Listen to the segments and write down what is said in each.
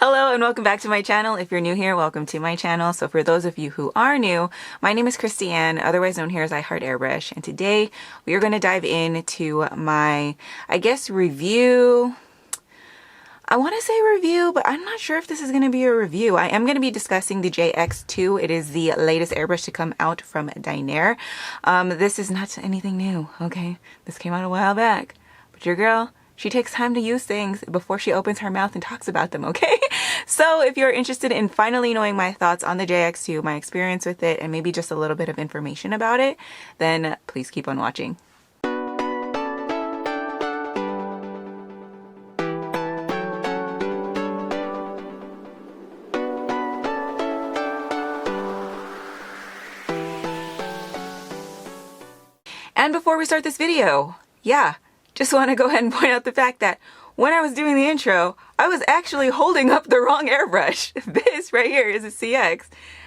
Hello and welcome back to my channel. If you're new here, welcome to my channel. So for those of you who are new, my name is Christiane, otherwise known here as IHeartAirbrush, and today we are going to dive into my, review. I want to say review, but I'm not sure if this is going to be a review. I am going to be discussing the JX2. It is the latest airbrush to come out from Dinair. This is not anything new, okay? This came out a while back, but your girl, she takes time to use things before she opens her mouth and talks about them, okay? So if you're interested in finally knowing my thoughts on the JX2, my experience with it, and maybe just a little bit of information about it, then please keep on watching. And before we start this video, just want to go ahead and point out the fact that when I was doing the intro, I was actually holding up the wrong airbrush. This right here is a CX,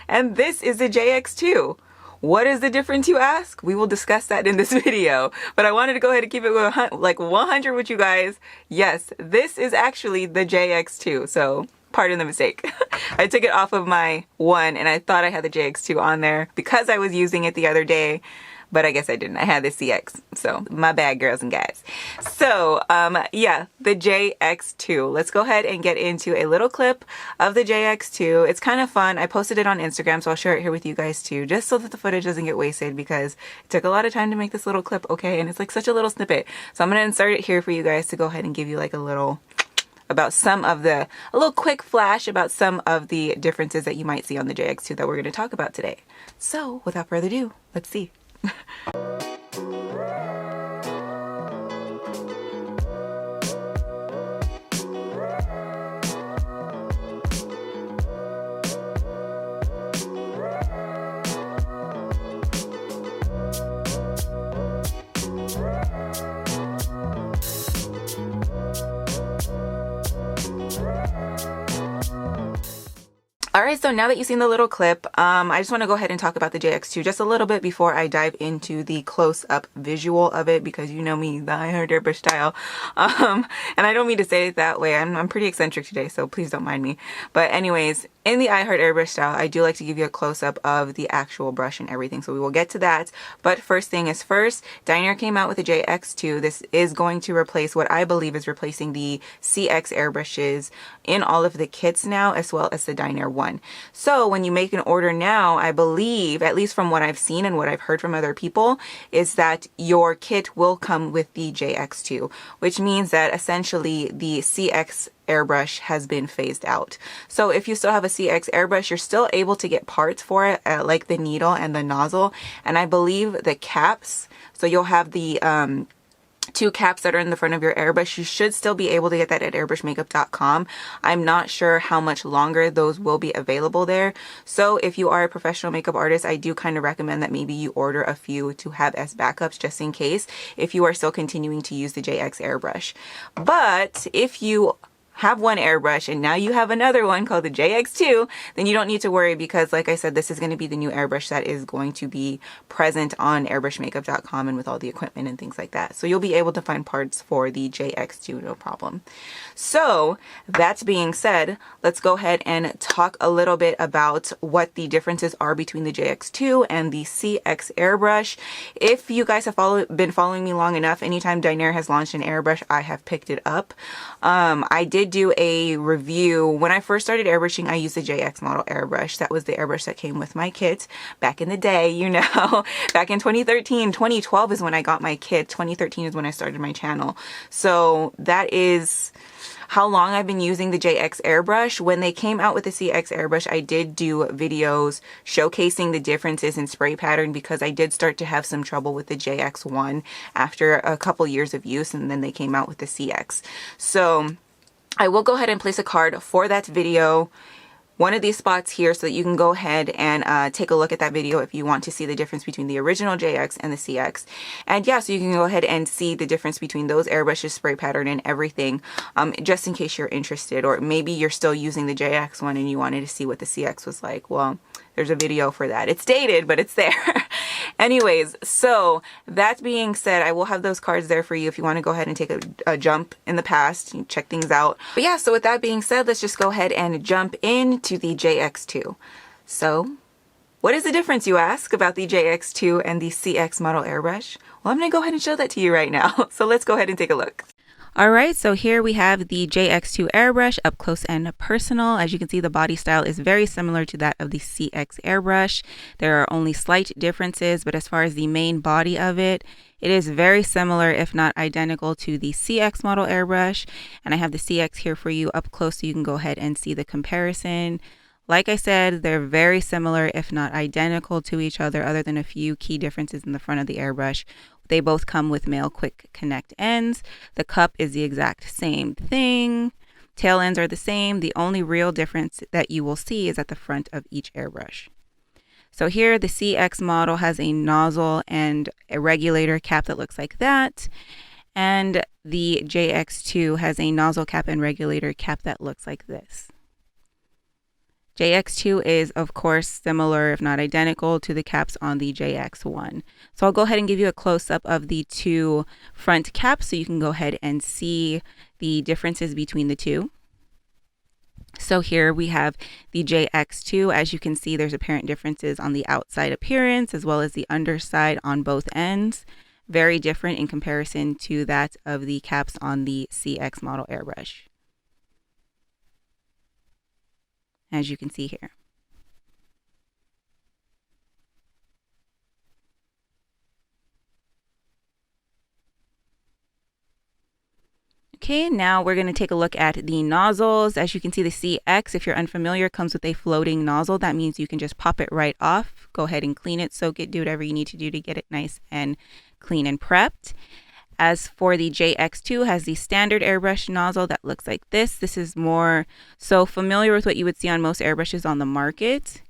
and this is a JX2. What is the difference, you ask? We will discuss that in this video, but I wanted to go ahead and keep it like 100 with you guys. Yes, this is actually the JX2, so pardon the mistake. I took it off of my one, and I thought I had the JX2 on there because I was using it the other day. But I guess I didn't. I had the CX. So my bad, girls and guys. So the JX2. Let's go ahead and get into a little clip of the JX2. It's kind of fun. I posted it on Instagram, so I'll share it here with you guys too, just so that the footage doesn't get wasted, because it took a lot of time to make this little clip, okay? And it's like such a little snippet. So I'm going to insert it here for you guys to go ahead and give you like a little quick flash about some of the differences that you might see on the JX2 that we're going to talk about today. So without further ado, let's see. Alright, so now that you've seen the little clip, I just want to go ahead and talk about the JX2 just a little bit before I dive into the close-up visual of it, because you know me, the IHeartAirbrush style. And I don't mean to say it that way. I'm pretty eccentric today, so please don't mind me. But anyways, in the IHeartAirbrush style, I do like to give you a close-up of the actual brush and everything, so we will get to that. But first thing is first, Dinair came out with a JX2. This is going to replace what I believe is replacing the CX airbrushes in all of the kits now, as well as the Dinair one. So when you make an order now, I believe, at least from what I've seen and what I've heard from other people, is that your kit will come with the JX2, which means that essentially the CX airbrush has been phased out. So if you still have a CX airbrush, you're still able to get parts for it, like the needle and the nozzle, and I believe the caps. So you'll have the two caps that are in the front of your airbrush. You should still be able to get that at airbrushmakeup.com. I'm not sure how much longer those will be available there. So if you are a professional makeup artist, I do kind of recommend that maybe you order a few to have as backups, just in case, if you are still continuing to use the JX airbrush. But if you have one airbrush and now you have another one called the JX2, then you don't need to worry, because like I said, this is going to be the new airbrush that is going to be present on airbrushmakeup.com and with all the equipment and things like that. So you'll be able to find parts for the JX2, no problem. So that being said, let's go ahead and talk a little bit about what the differences are between the JX2 and the CX airbrush. If you guys have been following me long enough, anytime Dinair has launched an airbrush, I have picked it up. I did do a review. When I first started airbrushing, I used the JX model airbrush. That was the airbrush that came with my kit back in the day, you know, back in 2013. 2012 is when I got my kit. 2013 is when I started my channel. So that is how long I've been using the JX airbrush. When they came out with the CX airbrush, I did do videos showcasing the differences in spray pattern, because I did start to have some trouble with the JX1 after a couple years of use, and then they came out with the CX. So I will go ahead and place a card for that video, one of these spots here, so that you can go ahead and take a look at that video if you want to see the difference between the original JX and the CX. And yeah, so you can go ahead and see the difference between those airbrushes, spray pattern, and everything, just in case you're interested, or maybe you're still using the JX one and you wanted to see what the CX was like. Well, there's a video for that. It's dated, but it's there. Anyways, so that being said, I will have those cards there for you if you want to go ahead and take a jump in the past, you check things out. But yeah, so with that being said, let's just go ahead and jump into the JX2. So what is the difference, you ask, about the JX2 and the CX model airbrush? Well, I'm going to go ahead and show that to you right now. So let's go ahead and take a look. All right, so here we have the JX2 airbrush up close and personal. As you can see, the body style is very similar to that of the CX airbrush. There are only slight differences, but as far as the main body of it, it is very similar, if not identical, to the CX model airbrush. And I have the CX here for you up close so you can go ahead and see the comparison. Like I said, they're very similar, if not identical to each other than a few key differences in the front of the airbrush. They both come with male quick connect ends. The cup is the exact same thing. Tail ends are the same. The only real difference that you will see is at the front of each airbrush. So here the CX model has a nozzle and a regulator cap that looks like that. And the JX2 has a nozzle cap and regulator cap that looks like this. JX2 is, of course, similar, if not identical, to the caps on the JX1. So I'll go ahead and give you a close-up of the two front caps so you can go ahead and see the differences between the two. So here we have the JX2. As you can see, there's apparent differences on the outside appearance as well as the underside on both ends. Very different in comparison to that of the caps on the CX model airbrush, as you can see here. Okay, now we're going to take a look at the nozzles. As you can see, the CX, if you're unfamiliar, comes with a floating nozzle. That means you can just pop it right off. Go ahead and clean it, soak it, do whatever you need to do to get it nice and clean and prepped. As for the JX2, has the standard airbrush nozzle that looks like this. This is more so familiar with what you would see on most airbrushes on the market.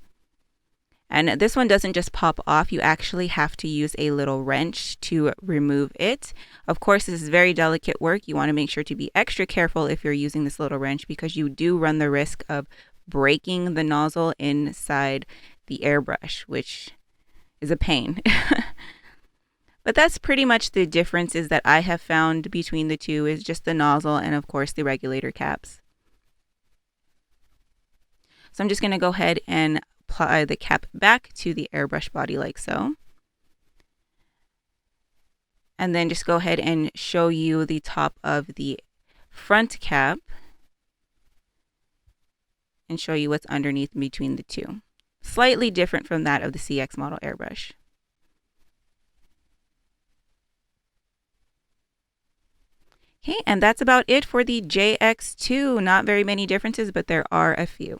And this one doesn't just pop off. You actually have to use a little wrench to remove it. Of course, this is very delicate work. You want to make sure to be extra careful if you're using this little wrench because you do run the risk of breaking the nozzle inside the airbrush, which is a pain. But that's pretty much the differences that I have found between the two, is just the nozzle and of course the regulator caps. So I'm just going to go ahead and apply the cap back to the airbrush body like so. And then just go ahead and show you the top of the front cap and show you what's underneath between the two. Slightly different from that of the CX model airbrush. Okay, and that's about it for the JX2. Not very many differences, but there are a few.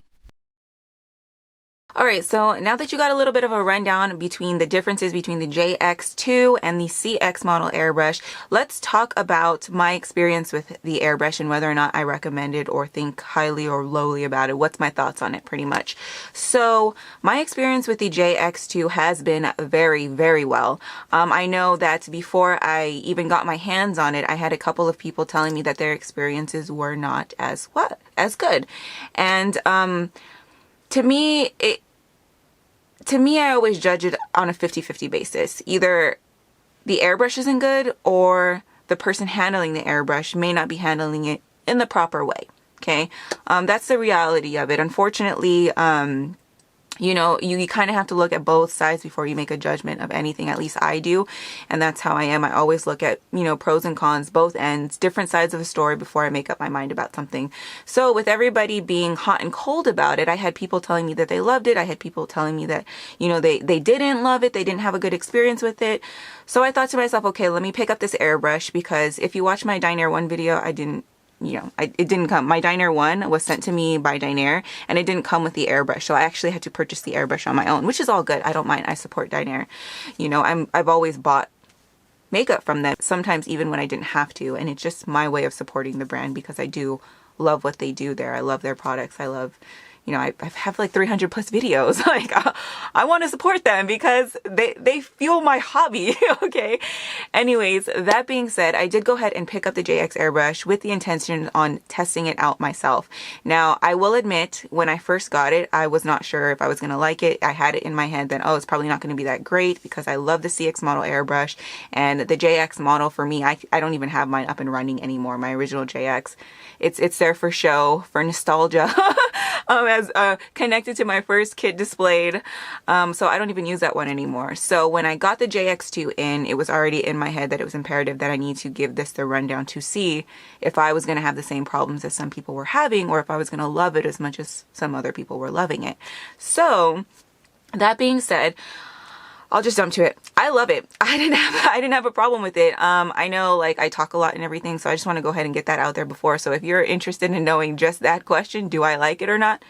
All right, so now that you got a little bit of a rundown between the differences between the JX2 and the CX model airbrush, let's talk about my experience with the airbrush and whether or not I recommend it or think highly or lowly about it. What's my thoughts on it, pretty much. So my experience with the JX2 has been very, very well. I know that before I even got my hands on it, I had a couple of people telling me that their experiences were not as good. And to me, I always judge it on a 50-50 basis. Either the airbrush isn't good or the person handling the airbrush may not be handling it in the proper way. Okay, that's the reality of it. Unfortunately, you know, you kind of have to look at both sides before you make a judgment of anything. At least I do. And that's how I am. I always look at, you know, pros and cons, both ends, different sides of the story before I make up my mind about something. So with everybody being hot and cold about it, I had people telling me that they loved it. I had people telling me that, you know, they didn't love it. They didn't have a good experience with it. So I thought to myself, okay, let me pick up this airbrush, because if you watch my Dinair 1 video, it didn't come. My Dinair 1 was sent to me by Dinair, and it didn't come with the airbrush. So I actually had to purchase the airbrush on my own, which is all good. I don't mind. I support Dinair. You know, I've always bought makeup from them, sometimes even when I didn't have to. And it's just my way of supporting the brand, because I do love what they do there. I love their products. I love, you know, I have like 300 plus videos. Like, I want to support them because they fuel my hobby. Okay. Anyways, that being said, I did go ahead and pick up the JX Airbrush with the intention on testing it out myself. Now, I will admit, when I first got it, I was not sure if I was going to like it. I had it in my head that, oh, it's probably not going to be that great because I love the CX model airbrush, and the JX model for me, I don't even have mine up and running anymore. My original JX, it's there for show, for nostalgia, as connected to my first kit displayed. So I don't even use that one anymore. So when I got the JX2 in, it was already in my head that it was imperative that I need to give this the rundown to see if I was going to have the same problems as some people were having, or if I was going to love it as much as some other people were loving it. So that being said, I'll just jump to it. I love it. I didn't have a problem with it. I know, like, I talk a lot and everything, so I just want to go ahead and get that out there before. So if you're interested in knowing just that question, do I like it or not?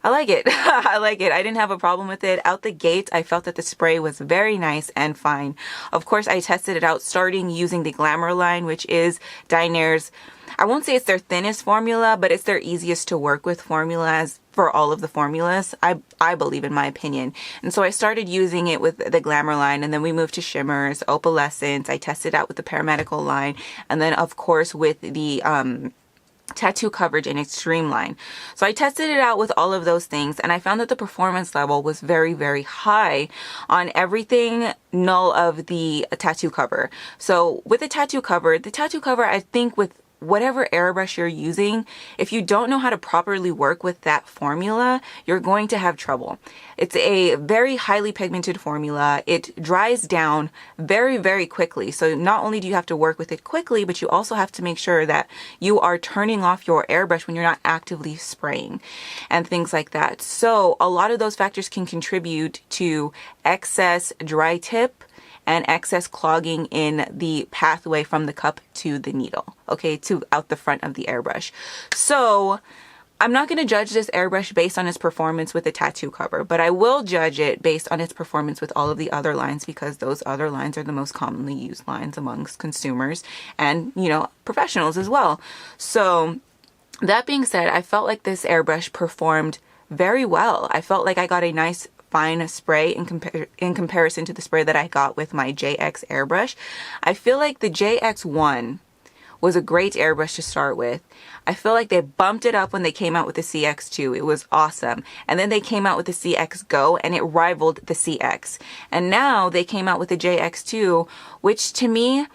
I like it. I like it. I didn't have a problem with it. Out the gate, I felt that the spray was very nice and fine. Of course, I tested it out starting using the Glamour line, which is Dinair's, I won't say it's their thinnest formula, but it's their easiest to work with formulas for all of the formulas, I believe, in my opinion. And so I started using it with the Glamour line, and then we moved to shimmers, opalescence. I tested out with the Paramedical line, and then of course with the tattoo coverage in Extreme line. So I tested it out with all of those things, and I found that the performance level was very, very high on everything null of the tattoo cover. So with the tattoo cover, I think with whatever airbrush you're using, if you don't know how to properly work with that formula, you're going to have trouble. It's a very highly pigmented formula. It dries down very, very quickly. So not only do you have to work with it quickly, but you also have to make sure that you are turning off your airbrush when you're not actively spraying and things like that. So a lot of those factors can contribute to excess dry tip and excess clogging in the pathway from the cup to the needle, okay, to out the front of the airbrush. So I'm not going to judge this airbrush based on its performance with the tattoo cover, but I will judge it based on its performance with all of the other lines, because those other lines are the most commonly used lines amongst consumers and, you know, professionals as well. So that being said, I felt like this airbrush performed very well. I felt like I got a nice fine spray in comparison to the spray that I got with my JX airbrush. I feel like the JX1 was a great airbrush to start with. I feel like they bumped it up when they came out with the CX2. It was awesome. And then they came out with the CX Go, and it rivaled the CX. And now they came out with the JX2, which to me,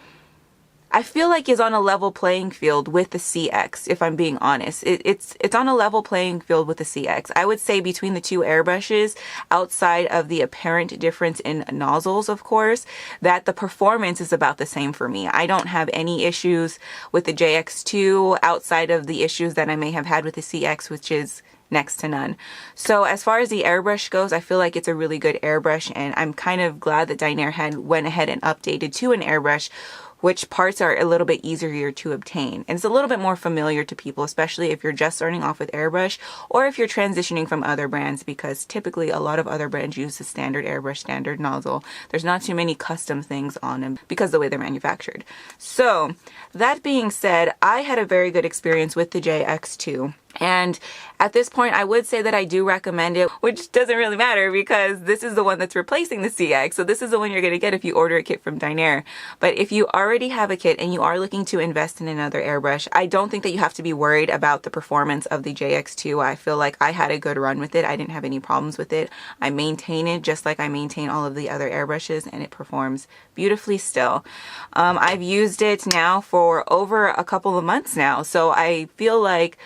I feel like is on a level playing field with the CX, if I'm being honest. It's on a level playing field with the CX. I would say between the two airbrushes, outside of the apparent difference in nozzles, of course, that the performance is about the same for me. I don't have any issues with the JX2 outside of the issues that I may have had with the CX, which is next to none. So as far as the airbrush goes, I feel like it's a really good airbrush, and I'm kind of glad that Dinair had went ahead and updated to an airbrush which parts are a little bit easier to obtain. And it's a little bit more familiar to people, especially if you're just starting off with airbrush or if you're transitioning from other brands, because typically a lot of other brands use the standard airbrush, standard nozzle. There's not too many custom things on them because of the way they're manufactured. So that being said, I had a very good experience with the JX2. And at this point, I would say that I do recommend it, which doesn't really matter because this is the one that's replacing the CX. So this is the one you're going to get if you order a kit from Dinair. But if you already have a kit and you are looking to invest in another airbrush, I don't think that you have to be worried about the performance of the JX2. I feel like I had a good run with it. I didn't have any problems with it. I maintain it just like I maintain all of the other airbrushes, and it performs beautifully still. I've used it now for over a couple of months now. So I feel like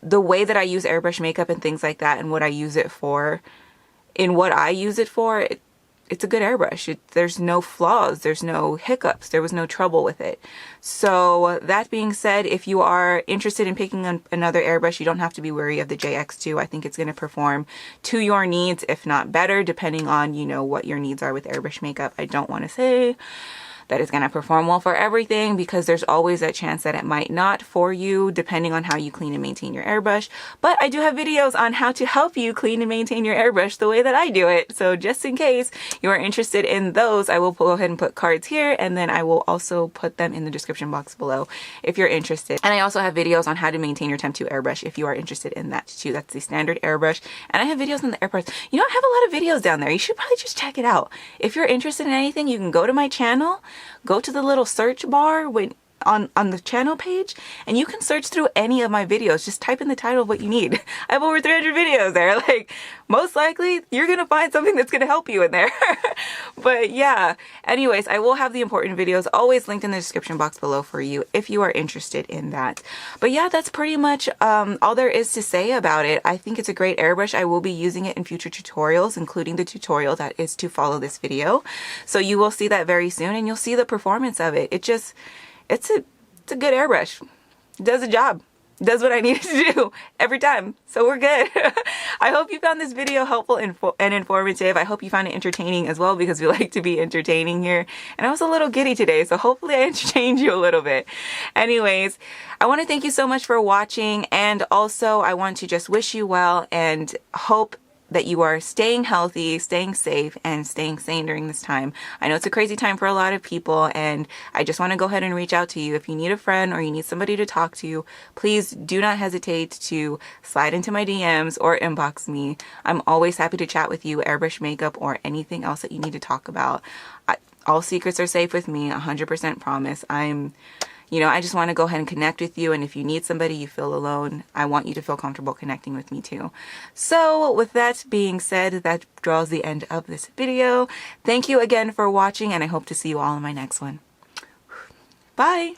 the way that I use airbrush makeup and things like that, and what I use it for, it's a good airbrush. There's no flaws, there's no hiccups, there was no trouble with it. So that being said, if you are interested in picking another airbrush, you don't have to be wary of the JX2. I think it's going to perform to your needs, if not better, depending on, you know, what your needs are with airbrush makeup. I don't want to say that it's going to perform well for everything, because there's always that chance that it might not for you, depending on how you clean and maintain your airbrush. But I do have videos on how to help you clean and maintain your airbrush the way that I do it. So just in case you are interested in those, I will go ahead and put cards here, and then I will also put them in the description box below if you're interested. And I also have videos on how to maintain your Temp 2 airbrush if you are interested in that too. That's the standard airbrush. And I have videos on the airbrush. You know, I have a lot of videos down there. You should probably just check it out. If you're interested in anything, you can go to my channel, go to the little search bar on the channel page, and you can search through any of my videos. Just type in the title of what you need. I have over 300 videos there. Like, most likely you're gonna find something that's gonna help you in there. But yeah, anyways, I will have the important videos always linked in the description box below for you if you are interested in that. But yeah, that's pretty much all there is to say about it. I think it's a great airbrush. I will be using it in future tutorials, including the tutorial that is to follow this video. So you will see that very soon, and you'll see the performance of it. It's a good airbrush. It does a job. It does what I need it to do every time. So we're good. I hope you found this video helpful and informative. I hope you found it entertaining as well, because we like to be entertaining here. And I was a little giddy today, so hopefully I entertained you a little bit. Anyways, I want to thank you so much for watching, and also I want to just wish you well and hope that you are staying healthy, staying safe, and staying sane during this time. I know it's a crazy time for a lot of people, and I just want to go ahead and reach out to you. If you need a friend or you need somebody to talk to, please do not hesitate to slide into my DMs or inbox me. I'm always happy to chat with you, airbrush makeup, or anything else that you need to talk about. All secrets are safe with me, 100% promise. I just want to go ahead and connect with you. And if you need somebody, you feel alone, I want you to feel comfortable connecting with me too. So with that being said, that draws the end of this video. Thank you again for watching, and I hope to see you all in my next one. Bye.